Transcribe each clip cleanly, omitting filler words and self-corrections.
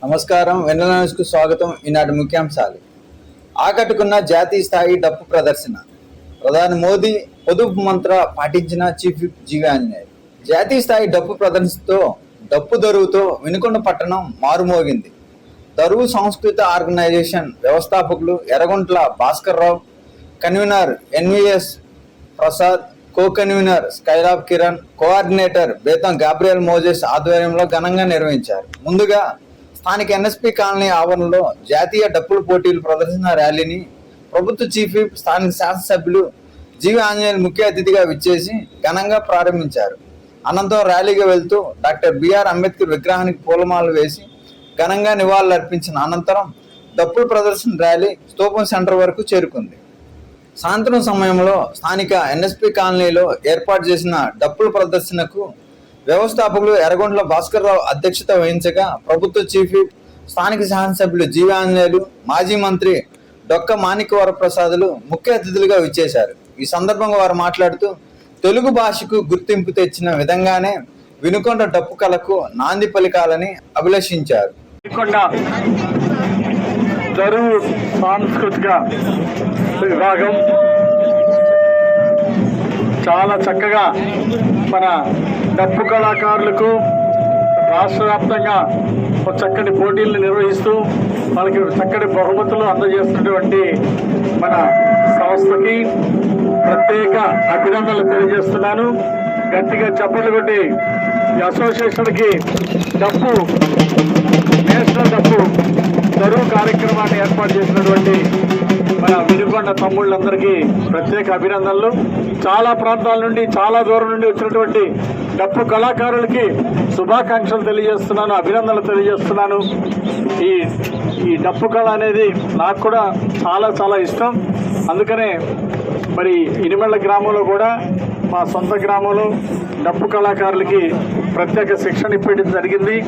నమస్కారం. వెన్నెల న్యూస్కు స్వాగతం. ఈనాటి ముఖ్యాంశాలు. ఆకట్టుకున్న జాతీయ స్థాయి డప్పు ప్రదర్శన. ప్రధాని మోదీ పొదుపు మంత్ర పాటించిన చీఫ్ విప్ జీవి ఆంజనేయులు. జాతీయ స్థాయి డప్పు ప్రదర్శనతో డప్పు దరువుతో వినుకొండ పట్టణం మారుమోగింది. దరువు సంస్కృత ఆర్గనైజేషన్ వ్యవస్థాపకులు Erraguntla Bhaskar Rao, convener NVS Prasad, co convener Skylab Kiran, coordinator Betham Gabriel Moses ఆధ్వర్యంలో ఘనంగా నిర్వహించారు. ముందుగా స్థానిక ఎన్ఎస్పి కాలనీ ఆవరణలో జాతీయ డప్పుల పోటీలు ప్రదర్శన ర్యాలీని ప్రభుత్వ చీఫ్ విప్ స్థానిక శాసనసభ్యులు జీవి ఆంజనేయులు ముఖ్య అతిథిగా విచ్చేసి ఘనంగా ప్రారంభించారు. అనంతరం ర్యాలీగా వెళ్తూ డాక్టర్ బిఆర్ అంబేద్కర్ విగ్రహానికి పూలమాలలు వేసి ఘనంగా నివాళులర్పించిన అనంతరం డప్పుల ప్రదర్శన ర్యాలీ స్తూపం సెంటర్ వరకు చేరుకుంది. సాయంత్రం సమయంలో స్థానిక ఎన్ఎస్పి కాలనీలో ఏర్పాటు చేసిన డప్పుల ప్రదర్శనకు వ్యవస్థాపకులు ఎర్రగొంట్ల భాస్కర్ రావు అధ్యక్షత వహించగా ప్రభుత్వ చీఫ్ విప్ స్థానిక శాసనసభ్యులు జీవి ఆంజనేయులు, మాజీ మంత్రి డొక్క మాణిక్యవరప్రసాదులు ముఖ్య అతిథులుగా విచ్చేశారు. ఈ సందర్భంగా వారు మాట్లాడుతూ తెలుగు భాషకు గుర్తింపు తెచ్చిన విధంగానే వినుకొండ డప్పు కళకు నాంది పలికాలని అభిలషించారు. సాంస్కృతిక విభాగం చాలా చక్కగా మన డప్పు కళాకారులకు రాష్ట్ర వ్యాప్తంగా ఒక చక్కటి పోటీలను నిర్వహిస్తూ వాళ్ళకి చక్కటి బహుమతులు అందజేస్తున్నటువంటి మన సంస్థకి ప్రత్యేక అభినందనలు తెలియజేస్తున్నాను. గట్టిగా చప్పట్లు కొట్టి ఈ అసోసియేషన్కి డప్పు నేషనల్ డప్పు దరువు కార్యక్రమాన్ని ఏర్పాటు చేసినటువంటి మన వినుకొండ తమ్ముళ్ళందరికీ ప్రత్యేక అభినందనలు. చాలా ప్రాంతాల నుండి, చాలా దూరం నుండి వచ్చినటువంటి డప్పు కళాకారులకి శుభాకాంక్షలు తెలియజేస్తున్నాను, అభినందనలు తెలియజేస్తున్నాను. ఈ డప్పు కళ అనేది నాకు కూడా చాలా చాలా ఇష్టం. అందుకనే మరి ఇనిమళ్ళ గ్రామంలో కూడా మా సొంత గ్రామంలో డప్పు కళాకారులకి ప్రత్యేక శిక్షణ ఇప్పడం జరిగింది,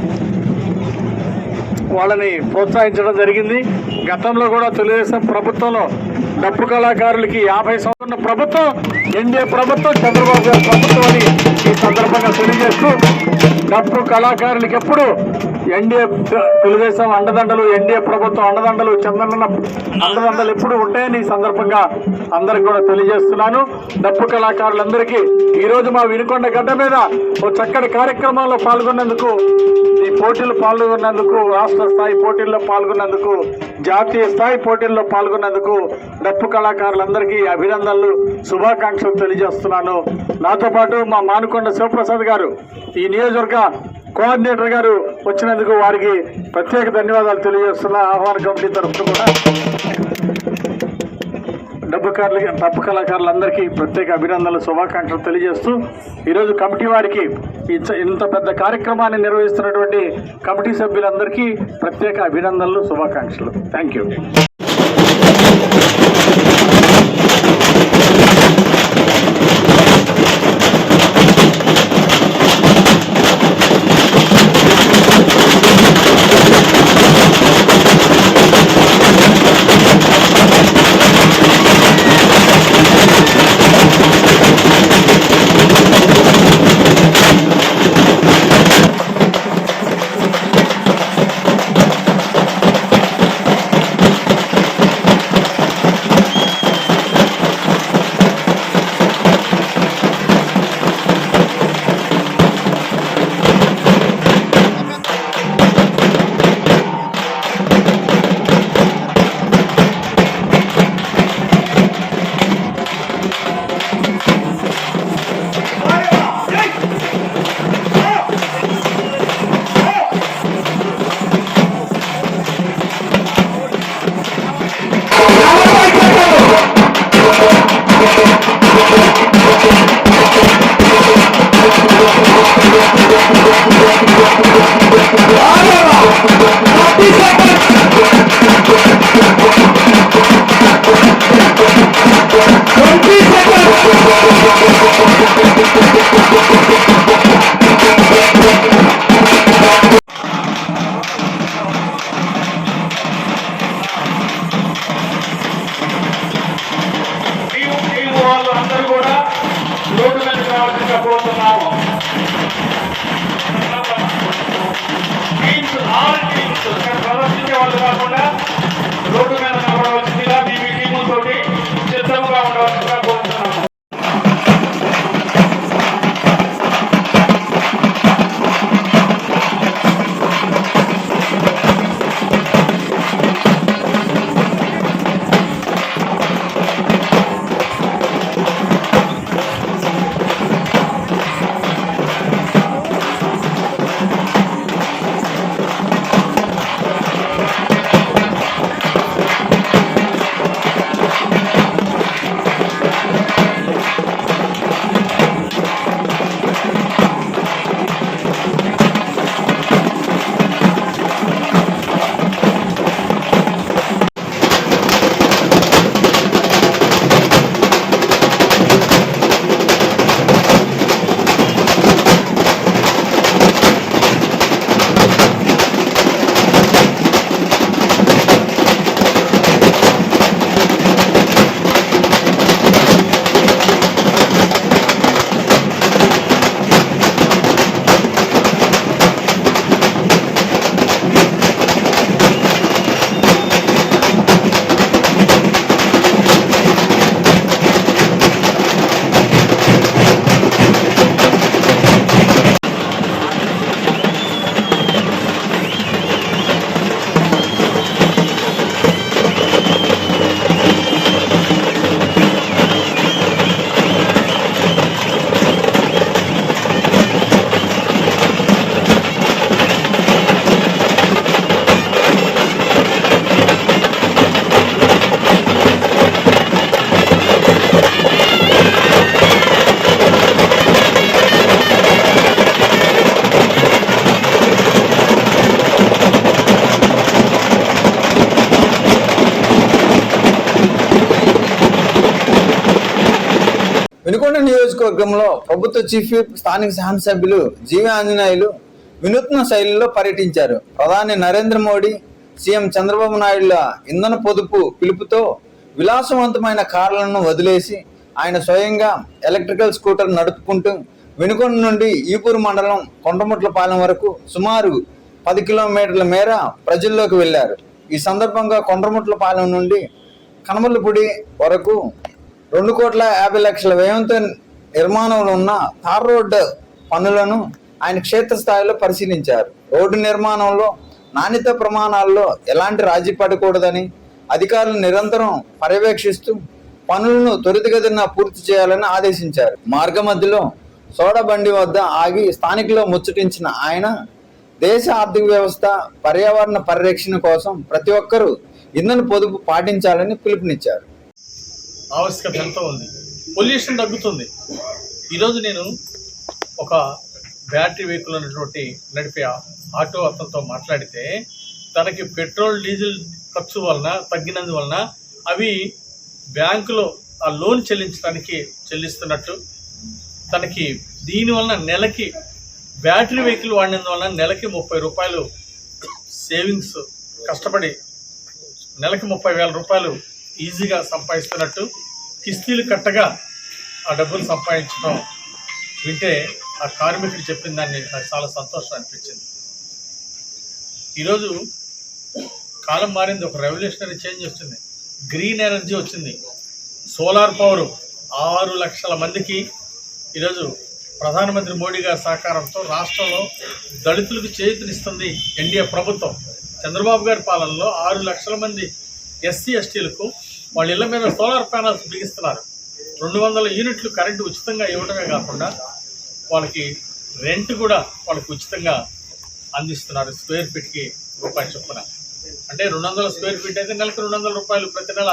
వాళ్ళని ప్రోత్సహించడం జరిగింది. గతంలో కూడా తెలుగుదేశం ప్రభుత్వంలో డప్పు కళాకారులకి 50 సంవత్సరాల ప్రభుత్వం ఎన్డీఏ ప్రభుత్వం, చంద్రబాబు గారి ప్రభుత్వం అని ఈ సందర్భంగా తెలియజేస్తూ డప్పు కళాకారులకి ఎప్పుడు ఎన్డీఏ తెలుగుదేశం అండదండలు, ఎన్డీఏ ప్రభుత్వం అండదండలు, చంద్రన్న అండదండలు ఎప్పుడు ఉంటాయని ఈ సందర్భంగా అందరికి కూడా తెలియజేస్తున్నాను. డప్పు కళాకారులందరికీ ఈరోజు మా వినుకొండ గడ్డ మీద ఓ చక్కటి కార్యక్రమంలో పాల్గొన్నందుకు, ఈ పోటీలు పాల్గొన్నందుకు, రాష్ట్ర స్థాయి పోటీల్లో పాల్గొన్నందుకు, జాతీయ స్థాయి పోటీల్లో పాల్గొన్నందుకు డప్పు కళాకారులందరికీ అభినందనలు, శుభాకాంక్షలు తెలియజేస్తున్నాను. నాతో పాటు మా మానుకొండ శివప్రసాద్ గారు, ఈ నియోజకవర్గ కోఆర్డినేటర్ గారు వచ్చినందుకు వారికి ప్రత్యేక ధన్యవాదాలు తెలియజేస్తున్నా. ఆహ్వాన కమిటీ తరఫున కూడా డప్పు కళాకారులందరికీ ప్రత్యేక అభినందనలు, శుభాకాంక్షలు తెలియజేస్తూ ఈరోజు కమిటీ వారికి, ఇంత పెద్ద కార్యక్రమాన్ని నిర్వహిస్తున్నటువంటి కమిటీ సభ్యులందరికీ ప్రత్యేక అభినందనలు, శుభాకాంక్షలు. Thank you. వినుకొండ నియోజకవర్గంలో ప్రభుత్వ చీఫ్ విప్ స్థానిక శాసనసభ్యులు జీవి ఆంజనేయులు వినూత్న శైలిలో పర్యటించారు. ప్రధాని నరేంద్ర మోడీ, సీఎం చంద్రబాబు నాయుడుల ఇంధన పొదుపు పిలుపుతో విలాసవంతమైన కార్లను వదిలేసి ఆయన స్వయంగా ఎలక్ట్రికల్ స్కూటర్ నడుపుకుంటూ వినుకొండ నుండి ఈపూరు మండలం కొండముట్లపాలెం వరకు సుమారు 10 కిలోమీటర్ల మేర ప్రజల్లోకి వెళ్లారు. ఈ సందర్భంగా కొండముట్లపాలెం నుండి కనమర్లపూడి వరకు 2,50,00,000 వ్యయంతో నిర్మాణంలో ఉన్న తార్ రోడ్డు పనులను ఆయన క్షేత్రస్థాయిలో పరిశీలించారు. రోడ్డు నిర్మాణంలో నాణ్యత ప్రమాణాల్లో ఎలాంటి రాజీ పడకూడదని అధికారులు నిరంతరం పర్యవేక్షిస్తూ పనులను త్వరితగతిన పూర్తి చేయాలని ఆదేశించారు. మార్గ మధ్యలో సోడా బండి వద్ద ఆగి స్థానికులు ముచ్చటించిన ఆయన దేశ ఆర్థిక వ్యవస్థ, పర్యావరణ పరిరక్షణ కోసం ప్రతి ఒక్కరూ ఇంధన పొదుపు పాటించాలని పిలుపునిచ్చారు. ఆవశ్యకత ఎంతో ఉంది, పొల్యూషన్ తగ్గుతుంది. ఈరోజు నేను ఒక బ్యాటరీ వెహికల్ ఉన్నటువంటి నడిపే ఆటో అతనితో మాట్లాడితే తనకి పెట్రోల్ డీజిల్ ఖర్చు వలన తగ్గినందువలన అవి బ్యాంకులో ఆ లోన్ చెల్లిస్తున్నట్టు, తనకి దీనివలన నెలకి బ్యాటరీ వెహికల్ వాడినందువలన నెలకి 30 రూపాయలు సేవింగ్స్, కష్టపడి నెలకి 30,000 రూపాయలు ఈజీగా సంపాదిస్తున్నట్టు, కిస్తీలు కట్టగా ఆ డబ్బులు సంపాదించడం వింటే ఆ కార్మికుడు చెప్పిన దాన్ని నాకు చాలా సంతోషం అనిపించింది. ఈరోజు కాలం మారింది, ఒక రెవల్యూషనరీ చేంజ్ వచ్చింది, గ్రీన్ ఎనర్జీ వచ్చింది, సోలార్ పవర్ 6 లక్షల మందికి ఈరోజు ప్రధానమంత్రి మోడీ గారి సహకారంతో రాష్ట్రంలో దళితులకు చేయూతనిస్తుంది ఎన్డీఏ ప్రభుత్వం. చంద్రబాబు గారి పాలనలో 6 లక్షల మంది ఎస్సీ ఎస్టీలకు వాళ్ళ ఇళ్ల మీద సోలార్ ప్యానల్స్ బిగిస్తున్నారు. 200 యూనిట్లు కరెంటు ఉచితంగా ఇవ్వడమే కాకుండా వాళ్ళకి రెంట్ కూడా వాళ్ళకి ఉచితంగా అందిస్తున్నారు. స్క్వేర్ ఫీట్కి రూపాయి చొప్పున, అంటే 200 స్క్వేర్ ఫీట్ అయితే నెలకు 200 రూపాయలు ప్రతి నెల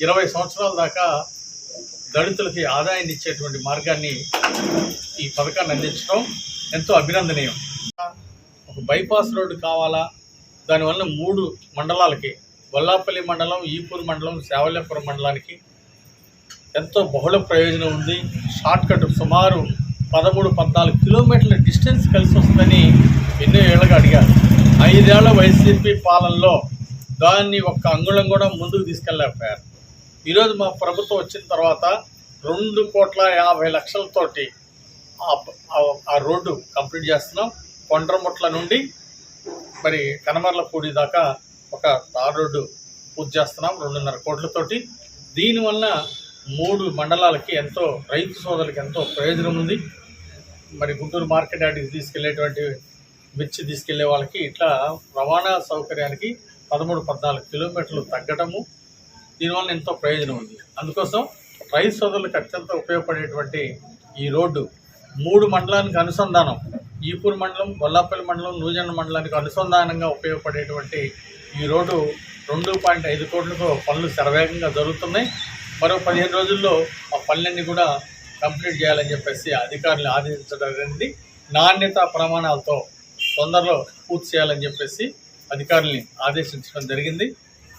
20 సంవత్సరాల దాకా దళితులకి ఆదాయాన్ని ఇచ్చేటువంటి మార్గాన్ని, ఈ పథకాన్ని అందించడం ఎంతో అభినందనీయం. ఒక బైపాస్ రోడ్డు కావాలా, దానివల్ల 3 మండలాలకి, వల్లాపల్లి మండలం, ఈపూరు మండలం, శావల్యాపురం మండలానికి ఎంతో బహుళ ప్రయోజనం ఉంది. షార్ట్ కట్ సుమారు 13-14 కిలోమీటర్ల డిస్టెన్స్ కలిసి వస్తుందని ఎన్నో ఏళ్ళగా అడిగారు. 5 ఏళ్ల వైసీపీ పాలనలో దాన్ని ఒక్క అంగుళం కూడా ముందుకు తీసుకెళ్ళలేకపోయారు. ఈరోజు మా ప్రభుత్వం వచ్చిన తర్వాత 2,50,00,000తోటి ఆ రోడ్డు కంప్లీట్ చేస్తున్నాం. కొండ్రముట్ల నుండి మరి కనమర్లపూడి దాకా ఒక తార్ రోడ్డు పూర్తి చేస్తున్నాం 2.5 కోట్లతోటి. దీనివల్ల 3 మండలాలకి ఎంతో, రైతు సోదరులకి ఎంతో ప్రయోజనం ఉంది. మరి గుంటూరు మార్కెట్ యార్డ్కి తీసుకెళ్లేటువంటి మిర్చి తీసుకెళ్లే వాళ్ళకి ఇట్లా రవాణా సౌకర్యానికి 13-14 కిలోమీటర్లు తగ్గడము, దీనివల్ల ఎంతో ప్రయోజనం ఉంది. అందుకోసం రైతు సోదరులకు అత్యంత ఉపయోగపడేటువంటి ఈ రోడ్డు 3 మండలానికి అనుసంధానం, ఈపూరు మండలం, వల్లాపల్లి మండలం, నూజెండ మండలానికి అనుసంధానంగా ఉపయోగపడేటువంటి ఈ రోడ్డు 2.5 కోట్లతో పనులు శరవేగంగా జరుగుతున్నాయి. మరో 15 రోజుల్లో ఆ పనులన్నీ కూడా కంప్లీట్ చేయాలని చెప్పేసి అధికారులు ఆదేశించడం జరిగింది. నాణ్యత ప్రమాణాలతో తొందరలో పూర్తి చేయాలని చెప్పేసి అధికారుల్ని ఆదేశించడం జరిగింది.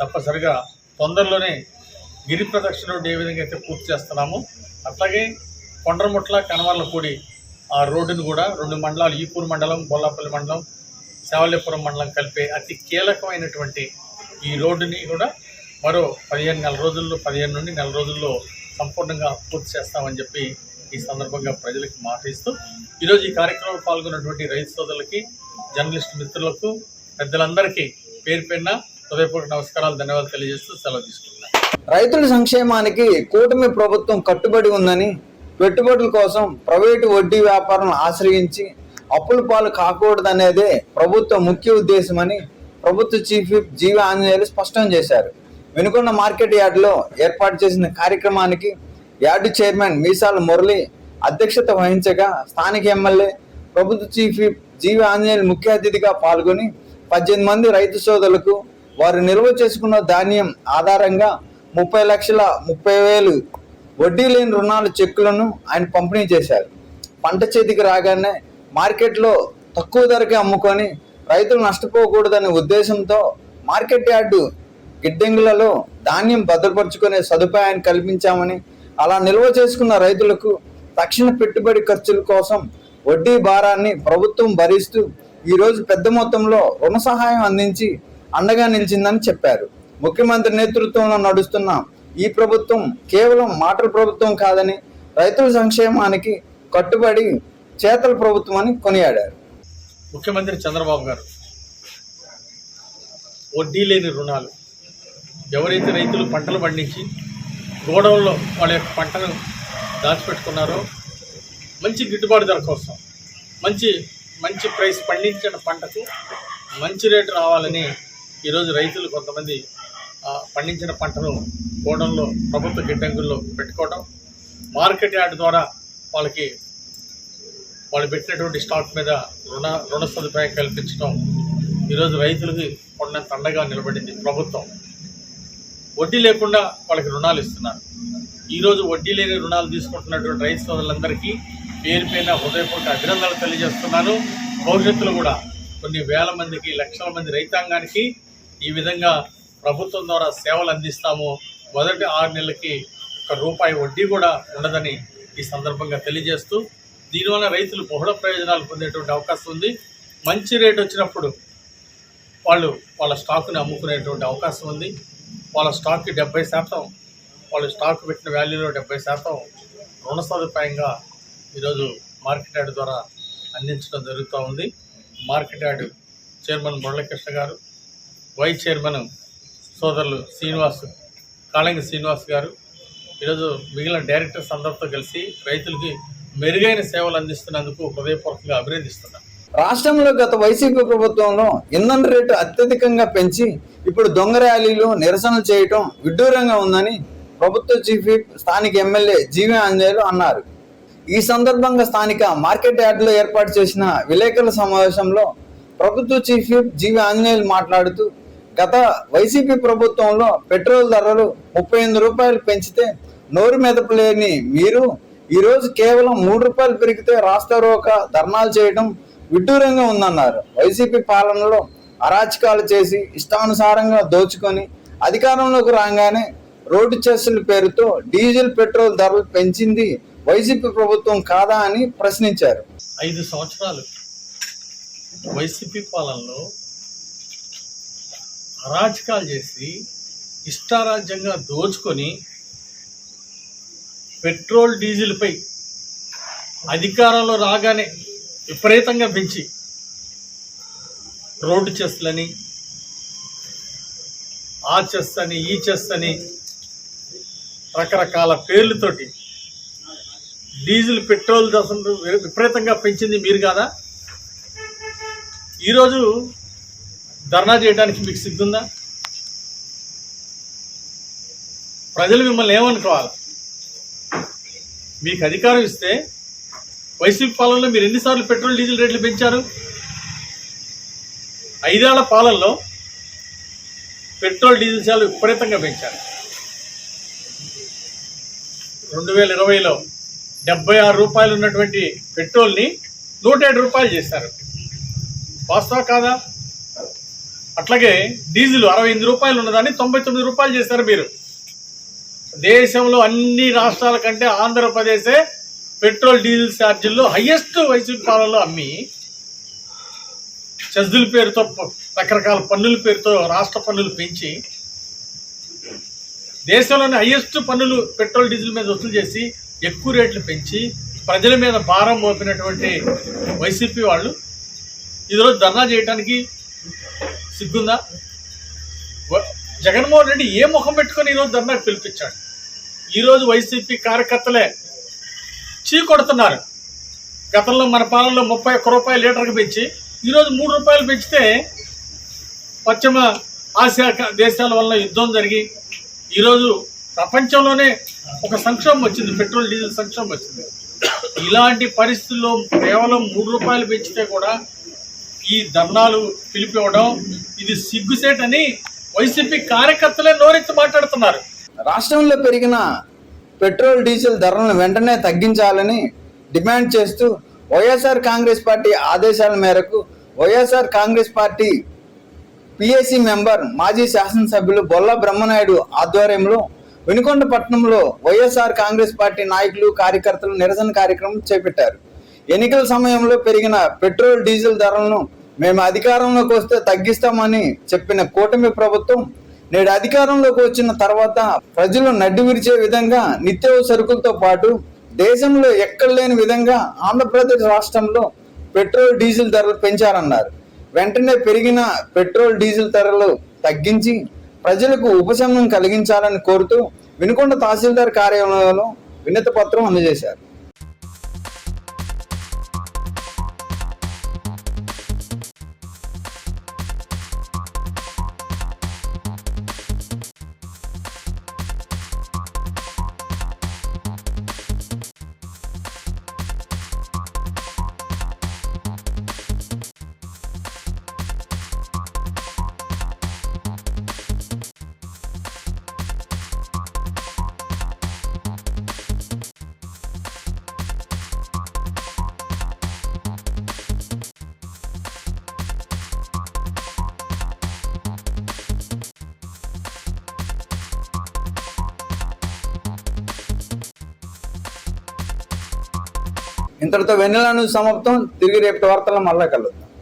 తప్పనిసరిగా తొందరలోనే గిరి ప్రదక్షిణ రోడ్డు ఏ విధంగా అయితే పూర్తి చేస్తున్నామో అట్లాగే కొండ్రముట్ల, కనమర్లపూడి ఆ రోడ్డును కూడా 2 మండలాలు, ఈపూరు మండలం, బొల్లాపల్లి మండలం, శావల్యాపురం మండలం కలిపే అతి కీలకమైనటువంటి ఈ రోడ్డుని కూడా మరో 15 నుండి నెల రోజుల్లో సంపూర్ణంగా పూర్తి చేస్తామని చెప్పి ఈ సందర్భంగా ప్రజలకు మాట ఇస్తూ ఈరోజు ఈ కార్యక్రమంలో పాల్గొన్నటువంటి రైతు సోదరులకి, జర్నలిస్ట్ మిత్రులకు, పెద్దలందరికీ పేరు పేరున హృదయపూర్వక నమస్కారాలు, ధన్యవాదాలు తెలియజేస్తూ సెలవు తీసుకుంటున్నాను. రైతుల సంక్షేమానికి కూటమి ప్రభుత్వం కట్టుబడి ఉందని, పెట్టుబడుల కోసం ప్రైవేటు వడ్డీ వ్యాపారం ఆశ్రయించి అప్పుల పాలు కాకూడదనేదే ప్రభుత్వ ముఖ్య ఉద్దేశమని ప్రభుత్వ చీఫ్ విప్ జీవి ఆంజనేయులు స్పష్టం చేశారు. వినుకొండ మార్కెట్ యార్డులో ఏర్పాటు చేసిన కార్యక్రమానికి యార్డు చైర్మన్ మీసాల మురళి అధ్యక్షత వహించగా స్థానిక ఎమ్మెల్యే, ప్రభుత్వ చీఫ్ విప్ జీవి ఆంజనేయులు ముఖ్య అతిథిగా పాల్గొని 18 మంది రైతు సోదరులకు వారు నిల్వ చేసుకున్న ధాన్యం ఆధారంగా 30,30,000 వడ్డీ లేని రుణాల చెక్కులను ఆయన పంపిణీ చేశారు. పంట చేతికి రాగానే మార్కెట్లో తక్కువ ధరకే అమ్ముకొని రైతులు నష్టపోకూడదనే ఉద్దేశంతో మార్కెట్ యార్డు గిడ్డంగులలో ధాన్యం భద్రపరుచుకునే సదుపాయాన్ని కల్పించామని, అలా నిల్వ చేసుకున్న రైతులకు తక్షణ పెట్టుబడి ఖర్చుల కోసం వడ్డీ భారాన్ని ప్రభుత్వం భరిస్తూ ఈరోజు పెద్ద మొత్తంలో రుణ సహాయం అందించి అండగా నిలిచిందని చెప్పారు. ముఖ్యమంత్రి నేతృత్వంలో నడుస్తున్న ఈ ప్రభుత్వం కేవలం మాటల ప్రభుత్వం కాదని, రైతుల సంక్షేమానికి కట్టుబడి చేతల ప్రభుత్వం అని కొనియాడారు. ముఖ్యమంత్రి చంద్రబాబు గారు వడ్డీ లేని రుణాలు, ఎవరైతే రైతులు పంటలు పండించి గోడౌన్లో వాళ్ళ యొక్క పంటను దాచిపెట్టుకున్నారో మంచి గిట్టుబాటు ధర కోసం మంచి ప్రైస్ పండించిన పంటకు మంచి రేటు రావాలని ఈరోజు రైతులు కొంతమంది పండించిన పంటను గోడౌన్లో ప్రభుత్వ గిడ్డంగుల్లో పెట్టుకోవడం, మార్కెట్ యార్డ్ ద్వారా వాళ్ళు పెట్టినటువంటి స్టాక్ మీద రుణ సదుపాయం కల్పించడం ఈరోజు రైతులకి కొండంత అండగా నిలబడింది ప్రభుత్వం. వడ్డీ లేకుండా వాళ్ళకి రుణాలు ఇస్తున్నారు. ఈరోజు వడ్డీ లేని రుణాలు తీసుకుంటున్నటువంటి రైతు సోదరులందరికీ పేరు పైన హృదయపూర్వక అభినందనలు తెలియజేస్తున్నాను. భవిష్యత్తులో కూడా కొన్ని వేల మందికి, లక్షల మంది రైతాంగానికి ఈ విధంగా ప్రభుత్వం ద్వారా సేవలు అందిస్తాము. మొదటి 6 నెలలకి ₹1 వడ్డీ కూడా ఉండదని ఈ సందర్భంగా తెలియజేస్తూ, దీనివల్ల రైతులు బహుళ ప్రయోజనాలు పొందేటువంటి అవకాశం ఉంది. మంచి రేటు వచ్చినప్పుడు వాళ్ళ స్టాక్ని అమ్ముకునేటువంటి అవకాశం ఉంది. వాళ్ళ స్టాక్కి 70%, వాళ్ళు స్టాక్ పెట్టిన వాల్యూలో 70% రుణ సదుపాయంగా ఈరోజు మార్కెట్ యార్డ్ ద్వారా అందించడం జరుగుతూ ఉంది. మార్కెట్ యార్డ్ చైర్మన్ మురళీకృష్ణ గారు, వైస్ చైర్మన్ సోదరులు కాళంగి శ్రీనివాస్ గారు, ఈరోజు మిగిలిన డైరెక్టర్స్ అందరితో కలిసి రైతులకి మెరుగైన సేవలు అందిస్తున్నందుకు హృదయపూర్వకంగా అభినందిస్తున్నారు. రాష్ట్రంలో గత వైసీపీ ప్రభుత్వంలో ఇంధన రేటు అత్యధికంగా పెంచి ఇప్పుడు దొంగ ర్యాలీలు, నిరసనలు చేయటం విడ్డూరంగా ఉందని ప్రభుత్వ చీఫ్ విప్ స్థానిక ఎమ్మెల్యే జీవి ఆంజనేయులు అన్నారు. ఈ సందర్భంగా స్థానిక మార్కెట్ యార్డులో ఏర్పాటు చేసిన విలేకరుల సమావేశంలో ప్రభుత్వ చీఫ్ విప్ జీవి ఆంజనేయులు మాట్లాడుతూ, గత వైసీపీ ప్రభుత్వంలో పెట్రోల్ ధరలు ₹38 పెంచితే నోరు మెదపలేని మీరు ఈరోజు కేవలం ₹3 పెరిగితే రాస్తారోక ధర్నాలు చేయడం విడ్డూరంగా ఉందన్నారు. వైసీపీ పాలనలో అరాచకాలు చేసి ఇష్టానుసారంగా దోచుకొని అధికారంలోకి రాగానే రోడ్డు చర్చల పేరుతో డీజిల్, పెట్రోల్ ధరలు పెంచింది వైసీపీ ప్రభుత్వం కాదా అని ప్రశ్నించారు. 5 సంవత్సరాలు వైసీపీ పాలనలో అరాచకాలు చేసి ఇష్టారాజ్యంగా దోచుకొని పెట్రోల్, డీజిల్పై అధికారంలో రాగానే విపరీతంగా పెంచి రోడ్డు చెస్లని, ఆ చెస్ అని, ఈ చెస్ అని రకరకాల పేర్లతోటి డీజిల్, పెట్రోల్ ధరలు విపరీతంగా పెంచింది మీరు కాదా? ఈరోజు ధర్నా చేయడానికి మీకు సిగ్గుందా? ప్రజలు మిమ్మల్ని ఏమనుకోవాలి? మీకు అధికారం ఇస్తే వైసీపీ పాలనలో మీరు ఎన్నిసార్లు పెట్రోల్, డీజిల్ రేట్లు పెంచారు? 5 ఏళ్ల పాలనలో పెట్రోల్, డీజిల్ ఛార్జీలు విపరీతంగా పెంచారు. 2020లో ₹76 ఉన్నటువంటి పెట్రోల్ని ₹107 చేశారు. వాస్తవ కాదా? అట్లాగే డీజిల్ ₹68 ఉన్నదాన్ని ₹99 చేశారు. మీరు దేశంలో అన్ని రాష్ట్రాల కంటే ఆంధ్రప్రదేశే పెట్రోల్, డీజిల్ ఛార్జీల్లో హైయెస్ట్ వైసీపీ పాలనలో అమ్మి చెస్దుల పేరుతో, రకరకాల పన్నుల పేరుతో రాష్ట్ర పన్నులు పెంచి దేశంలోని హైయెస్ట్ పన్నులు పెట్రోల్, డీజిల్ మీద వసూలు చేసి ఎక్కువ రేట్లు పెంచి ప్రజల మీద భారం మోపినటువంటి వైసీపీ వాళ్ళు ఈరోజు ధర్నా చేయడానికి సిగ్గుందా? జగన్మోహన్ రెడ్డి ఏ ముఖం పెట్టుకొని ఈరోజు ధర్నాకు పిలిపించాడు? ఈరోజు వైసీపీ కార్యకర్తలే చీకొడుతున్నారు. గతంలో మన పాలనలో ₹31 లీటర్కి పెంచి ఈరోజు ₹3 పెంచితే పశ్చిమ ఆసియా దేశాల వల్ల యుద్ధం జరిగి ఈరోజు ప్రపంచంలోనే ఒక సంక్షోభం వచ్చింది, పెట్రోల్, డీజిల్ సంక్షోభం వచ్చింది. ఇలాంటి పరిస్థితుల్లో కేవలం ₹3 పెంచితే కూడా ఈ ధర్నాలు పిలిపివ్వడం ఇది సిగ్గుసేటని వైసీపీ కార్యకర్తలే నోరెత్తి మాట్లాడుతున్నారు. రాష్ట్రంలో పెరిగిన పెట్రోల్, డీజిల్ ధరలను వెంటనే తగ్గించాలని డిమాండ్ చేస్తూ వైఎస్ఆర్ కాంగ్రెస్ పార్టీ ఆదేశాల మేరకు YSR Congress party PAC member, మాజీ శాసనసభ్యులు బొల్ల బ్రహ్మనాయుడు ఆధ్వర్యంలో వినుకొండ పట్టణంలో వైఎస్ఆర్ కాంగ్రెస్ పార్టీ నాయకులు కార్యకర్తలు నిరసన కార్యక్రమం చేపట్టారు. ఎన్నికల సమయంలో పెరిగిన పెట్రోల్ డీజిల్ ధరలను మేము అధికారంలోకి వస్తే తగ్గిస్తామని చెప్పిన కూటమి ప్రభుత్వం నేడు అధికారంలోకి వచ్చిన తర్వాత ప్రజలు నడ్డి విరిచే విధంగా నిత్యావసర సరుకులతో పాటు దేశంలో ఎక్కడ లేని విధంగా ఆంధ్రప్రదేశ్ రాష్ట్రంలో పెట్రోల్ డీజిల్ ధరలు పెంచారన్నారు. వెంటనే పెరిగిన పెట్రోల్ డీజిల్ ధరలు తగ్గించి ప్రజలకు ఉపశమనం కలిగించాలని కోరుతూ వినుకొండ తహసీల్దార్ కార్యాలయంలో వినతి పత్రం అందజేశారు. ఇంతటితో వెన్నెల న్యూస్ సమాప్తం. తిరిగి రేపటి వార్తల్లో మళ్ళా కలుద్దాం.